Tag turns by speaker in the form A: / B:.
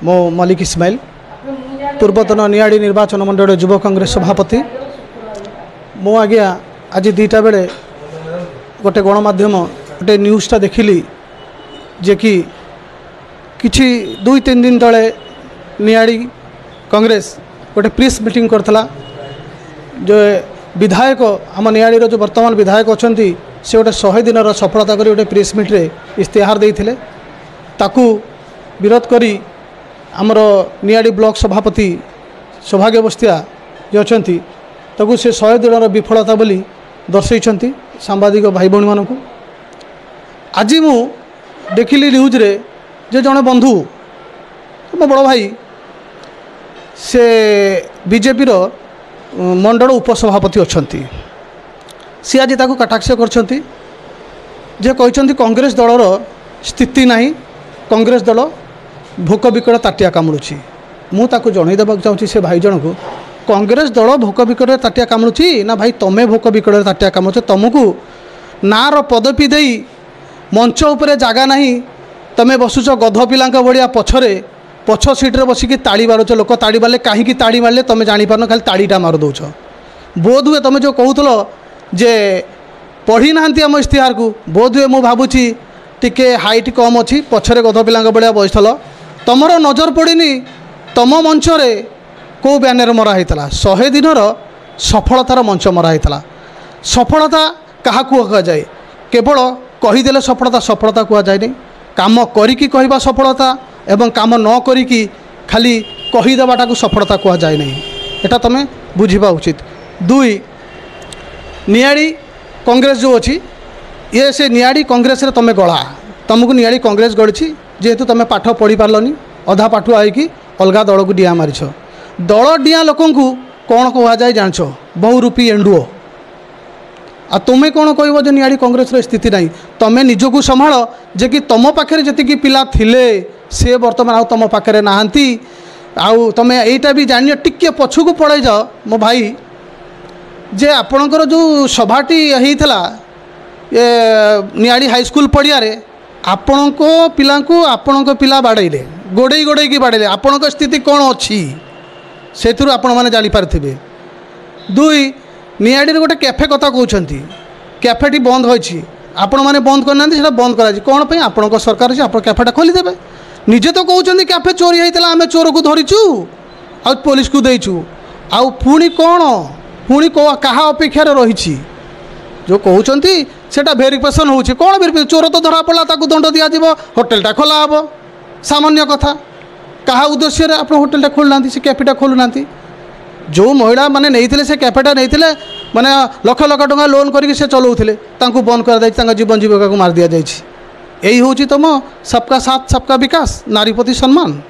A: मो मलिक इस्माइल पूर्वतन नियाड़ी निर्वाचन मंडल युव कांग्रेस सभापति। मो आज्ञा आज 2टा बेले गोटे गणमाध्यम गोटे न्यूज़टा देखिली जे कि किछि 2-3 दिन तले नियाड़ी कांग्रेस गोटे प्रेस मीटिंग करथला। जो विधायक आम नियाड़ी जो वर्तमान विधायक अच्छा से गोटे 100 दिन सफलता करी गोटे प्रेस मीट रे इस्तेहार देइथिले। ताकू विरोध करी आमर नियाड़ी ब्लॉक सभापति सौभाग्य बस्तिया जो अच्छा ताकू से 100 दिन विफलता बोली दर्शा सांबादिक भाई भौणी मानक। आज मु देखिली न्यूज रे जे जड़े बंधु मो बड़ भाई से बीजेपी रो मंडल उपसभापति अच्छा सी आज ताकू कटाक्ष करछंती जे कहते कांग्रेस दलर स्थिति नहीं, कांग्रेस दल भोक बिकट ताटिया कामुड़ुची। मु ताकू जणई देबाक चाहूँगी से भाई जन को कांग्रेस दल भोक बिकट ताटिया कामुड़ुची ना भाई तमे भोक बिकट ताटिया कामुच। तुमको नार पदवी दे मंच उपरे जागा नहीं, तमे बसुच गध पिला भाया पछरे पछ सीट्रे बसिकी ताड़ी मारुच। लोक ताड़ी मारे कहीं ताड़ी मारे तुम जापार खाली ताड़ीटा मार दौच। बोध हुए तुम जो कहूल जे पढ़ी ना आम इश्तिहार को बोध हुए मु भावुची टिके हाइट कम अच्छी पछरे गध पिला भाया बसल तुमर नजर पड़नी तुम मंच रे कौ बैनर मराही 100 दिन सफलतार मंच मराही। सफलता क्या कह जाए केवल कहीदेले सफलता सफलता कह जाए काम करिकी कहवा सफलता एवं काम न करिकी खाली कहीदेवाटा को सफलता कह जाए नहीं। एटा तुम बुझा उचित। 2 नियाड़ी कांग्रेस जो अच्छी ये से नियाड़ी कांग्रेस रे तुम गला तुमको नियाड़ी कांग्रेस गढ़ी जेहेतु तुम पाठ पढ़ी पार्लनी अधा पाठुआ होगी अलग दल को डिया मारिछ। दल डिया लोक कौन कह जाए जानछ बहुरूपी एंडुओ। आ तुम्हें कौन कह जो नियाड़ी कांग्रेस स्थिति नहीं तुम्हें निजक संभाल जे कि तुम पाखे जी पिला थिले से बर्तमान तुम पाखे नहांती। आउ तुम यहीटा भी जान टिके पछकू पड़े जाओ मो भाई जे आपणकर जो सभाटी होता ये नियाड़ी हाईस्कल पड़िया आपण पिला आपण पिला बाड़े गोड़े गोड़े की बाड़े आपण स्थिति कौन अच्छी से आपण मैंने जापारे। 2 नियाड़ी गोटे कैफे कथा कहते कैफेटी बंद होती आपण मैंने बंद करना से बंद कर कौन पर आपण सरकार अच्छे आप कैफेटा खोलीदेवे। निजे तो कहते कैफे चोरी होता आम चोर को धरीचु आ पुलिस को देचु आउ पुणी कौन पुणी क्या अपेक्षार रही जो कहते सेटा भेरिफिकेशन हो कौन भेरिफिकेशन चोर तो धरा पड़ा ताकू दंड दिज्व होटेलटा खोला हे सामान्य कथा क्या उद्देश्य आप होटेलटा खोलुना से कैफेटा खोलुना। जो महिला माने नहीं से कैफेटा नहीं माने लक्ष लक्ष टका लोन करके चलाऊे बंद कर जीवन जीविका को मार दि जाए। यही हूँ तुम सबका साथ सबका विकास नारी प्रति सम्मान।